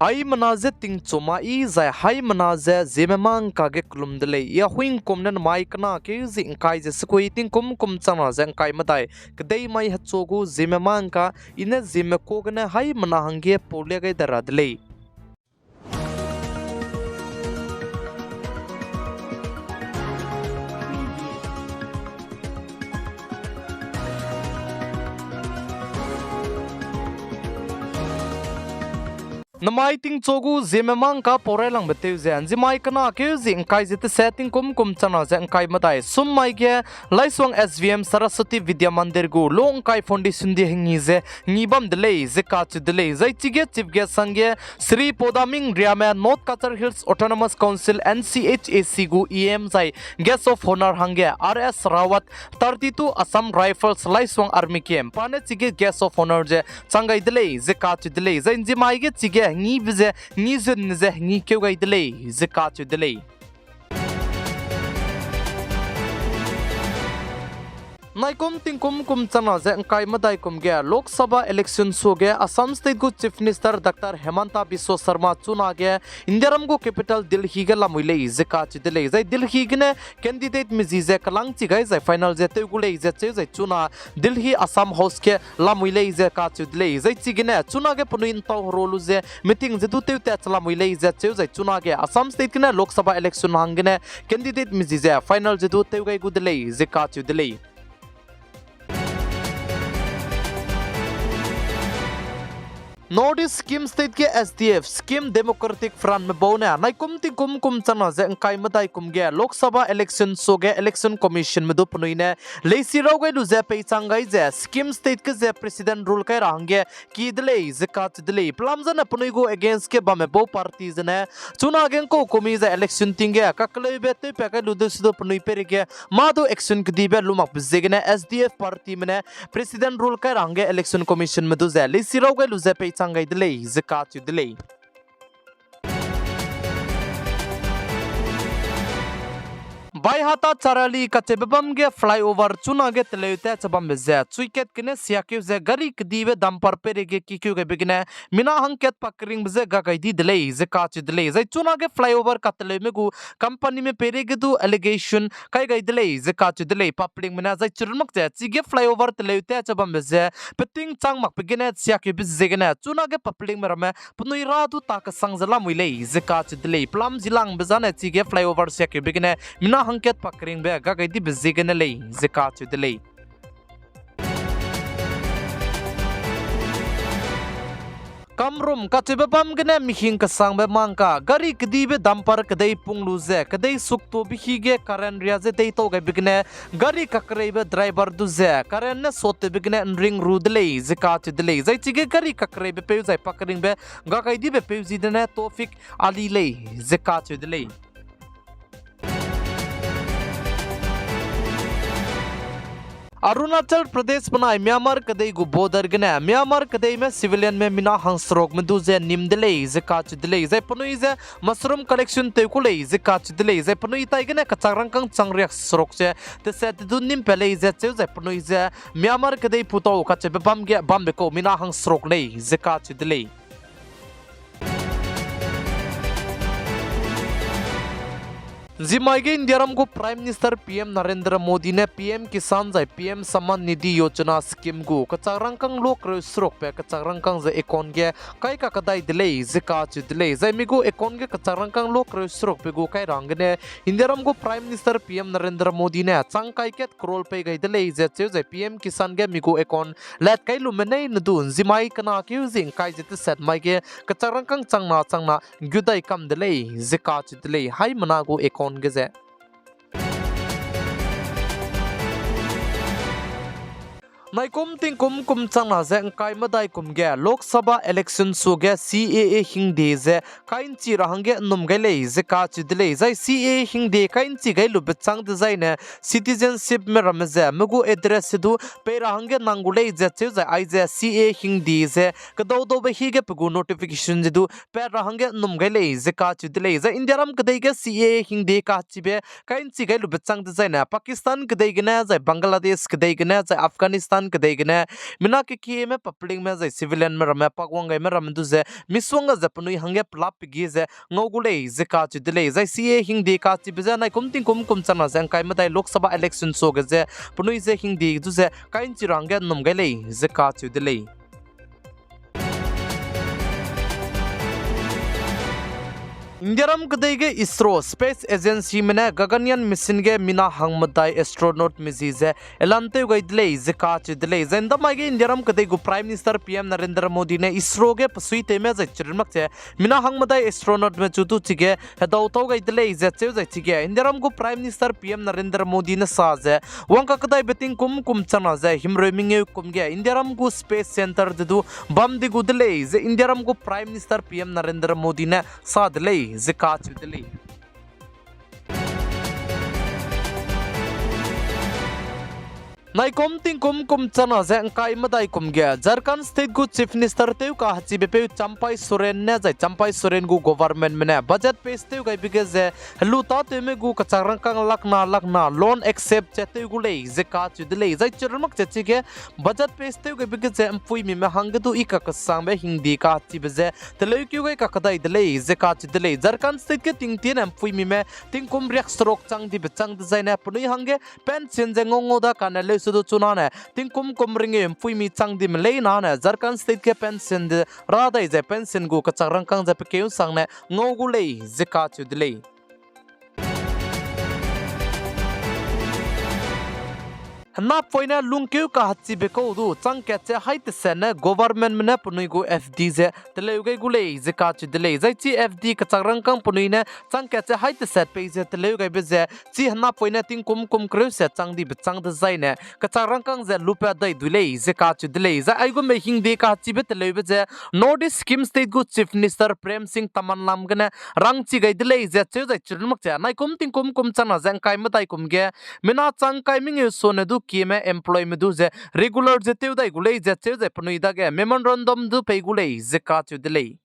ai manaze ting choma I zai hai manaze Zeme mang ka ge klum dele ya huing kom nan mai kana ke zing kai je skoi ting kum chana zeng kai madai kdei mai hachogu Zeme mang ka ine Zeme ko gna hai mana hange pole ge daradle namai ting chogu Zeme mang ka porelang beteu zen zimai kana ke zing kai zete setting kum chana zeng kai madai sum mai ge laiswang SVM Saraswati Vidya Mandir gu long kai foundation di hingi ze ngibam dele ze ka chu dele zai chige chief ge sangge Sri Podaming Riame North Kachar Hills Autonomous Council NCHAC gu EM zai guest of honor hange RS Rawat 32 Assam Rifles laiswang army camp pane chige guest of honor je changai dele ze ka chu dele zai zimai ge chige ngi bize ngi zun ze ngi keu gai dele ze ka chu dele naikom tingkum chana ze kai madai kum ge Lok Sabha election so ge Assam state gu chief minister Dr. Hemanta Biswa Sharma chuna ge Indiaram gu capital Delhi ge lamuile ze ka chi dele zai Delhi ge ne candidate mi ze kalang chi gai zai final je te gule ze che zai chuna Delhi Assam house ke lamuile ze ka chi dele zai chi ge ne chuna ge punuin taw rolu ze meeting je du te te lamuile ze che zai chuna ge Assam state ge ne Lok Sabha election hang ge ne candidate mi ze final je du te gai gu dele ze ka chi dele North East Scheme State के SDF Scheme Democratic Front में बोने नाइ कुम चना जे अंकाई मदाई कुम गया लोक सभा इलेक्शन सो गया इलेक्शन कमीशन में दो पनुई ने लेसी रोगे लुजे पे चांगाई जे Scheme State के जे प्रेसिडेंट रूल के रंगे की दले जकात दले प्लामजन पनुई को अगेंस्ट के बामे बो पार्टीज ने चुना अगें को कुमी जे इलेक्शन तिंगे ककले बेते पे के लुदे सिदो पनुई पे के मादो एक्शन के दिबे लुमक बिजेगने SDF पार्टी में प्रेसिडेंट रूल के रंगे इलेक्शन कमीशन में दो जे लेसी रोगे लुजे पे changai dele zakat dele bai hata charali kachebam ge flyover chuna ge teleute chabam ze chuiket kine siakyu ze gari kdibe dampar pere ge kikyu ge begine mina hangket pakring ze ga kai di dele ze ka chi dele ze chuna ge flyover katle me gu company me pere ge du allegation kai gai dele ze ka chi dele public mina ze churmak ze chi ge flyover teleute chabam ze peting chang mak begine siakyu bi ze ge na chuna ge public me rame punui ra du ta ka sang zala muile ze ka chi dele plam jilang bezane chi ge flyover siakyu begine mina hangket pakring be ga gaidi bizigene lei zakat dele kamrum kachebam gene mihing kasang be mangka gari kdibe dampar kadai punglu ze kadai sukto bihige karen riaze dei to ga bigne gari kakrebe driver du ze karen ne sote bigne ring rudle zakat dele zai chige gari kakrebe pe zai pakring be ga gaidi be pe zidene tofik ali lei zakat dele Arunachal Pradesh बनाए Myanmar कदई गु border गने Myanmar कदई में civilian में मिना हंसरोग में दुजे निमदले जकाच दिले जे पनुई जे mushroom collection तेकुले जकाच दिले जे पनुई ताई गने कचारंकंग चंगरिया सरोक जे ते से दु निम पले जे जे जे पनुई जे म्यांमार कदई पुतो कचे बम गे बम बेको मिना हंसरोग ले जकाच दिले जिमाइगे इंडियारम को prime minister PM Narendra Modi ने पीएम किसान जाय पीएम सम्मान निधि योजना स्कीम गु कचारंकंग लोक स्रोक पे कचारंकंग जे एकोन गे काय का कदाई दिले जिका च दिले जय मिगु एकोन गे कचारंकंग लोक स्रोक पे गु काय रंगने इंडियारम को prime minister PM Narendra Modi ने चंग काय के करोल पे गई दिले जे जे पीएम किसान गे मिगु एकोन लेट काय लुमने नदुन जिमाई कना के जिंग काय जते सेट माई गे कचारंकंग चंगना गुदाई कम दिले जिका च दिले हाई मना गु एकोन Gazette. नाइकुम तिंकुम कुम चंगना जे kai madai kum ge Lok Sabha election so ge CAA hing de je kain chi rahange num ge le je ka chi dile jai CAA hing de kain chi ge lu bechang de jai ne citizenship me ram je mugu address du pe rahange nangule je che jai ai je CAA hing de je kdo do be hi ge pugu notification je du pe rahange num ge le je ka chi dile jai India ram kdai ge CAA hing de ka chi be kain chi ge lu bechang de jai na Pakistan kdai ge na jai Bangladesh kdai ge na jai Afghanistan chan kadegine mina ki me papling me zai civilian me rame pakwang me ram du ze miswanga zapunui hange plap gi ze ngogule ze ka chi dile zai sie hindi ka chi biza nai kumting kum chana zang kai ma dai lok sabha election so ge ze punui ze hindi du ze kain chi rang ge num ge le ze ka chi dile Indiaram kadege ISRO Space Agency mene Gaganyaan mission ge mina hangmadai astronaut mizize elante gaidle zeka chidle zendamai ge Indiaram kadegu Prime Minister PM Narendra Modi ne ISRO ge pasui teme za chirmak che mina hangmadai astronaut me chutu chige hedau to gaidle ze che za chige Indiaram go Prime Minister PM Narendra Modi ne sa ze wangka kadai beting kum chana ze himre minge kum ge Indiaram go Space Center du bam de gudle ze Indiaram go Prime Minister PM Narendra Modi ne sa dle Zakat Dili. Nai ting kum chana ze kai madai kum ge Jharkhand state gu chief minister teu ka hachi bepe Champai Soren ne jai Champai Soren gu government mene budget page teu gai bige ze lu ta te me gu kacharang kang lakna loan accept che teu gu lei ze ka chu de lei jai chirmak che chi ge budget page teu gai bige ze empui mi me hang du ika ka sang be hindi ka hachi be ze te lei kyu gai ka kadai de lei ze ka chu de lei Jharkhand state ke ting tin empui mi me ting kum riak strok chang di be chang de zai na puni hange pension je ngongo da kana le sudu chuna ne ting kum ringe empui mi chang dim le na ne Jharkhand state ke pension de ra dai je pension gu ka charang kang je pe ke sang ne ngo gu le je ka chu de le na poina lungkeu ka hachi beko du changke che haite sene government mena punui go FD je tele ugai gule je ka chi dele jai chi FD ka changrang kang punui ne changke che haite set pe je tele ugai be je chi na poina ting kum kre se changdi be chang de zai ne ka changrang kang je lupa dai dule je ka chi dele jai ai go me hing de ka chi be tele be je notice scheme state go chief minister Prem Singh Taman lam gane rang chi gai dele je che jai chirmak che nai kum ting kum chana jang kai ma dai kum ge mina chang kai ming so ne du ki me employee me du ze regular je teu dai gulei je che je pnui da ge memorandum du pe gulei ze ka chu delei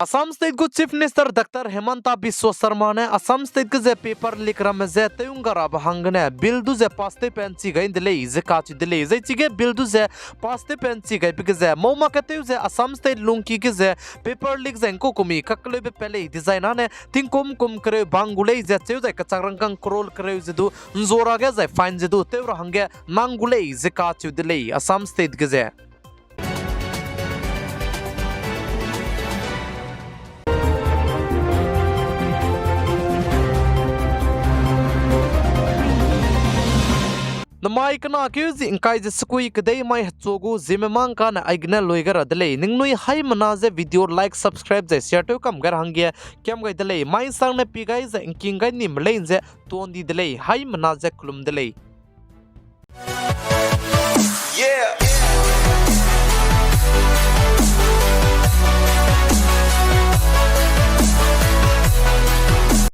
Assam State go Chief Minister Dr. Hemanta Biswa Sarma ne Assam State ke ze paper lik ram ze teungara bhangne bill du ze paste penchi gain delei ze ka chi delei ze chige bill du ze paste penchi gai bige ze moma ka teu ze Assam State lungki ke ze paper lik zen ko kumi kakle be pele design ane ting kum kre bangulei ze cheu ze kacharang kang krol kre ze du nzora ge ze fine ze du teu hange mangulei ze ka chi delei Assam State ke ze Namai kana kyuzi inkai je skui kdei mai chogu Zeme mang kana aigne loigar adle ningnui hai mana je video like subscribe je share to kam gar hangye kyam gai dle mai sang ne pi gai je inking gai nim lein je ton di dle hai mana je klum dle Yeah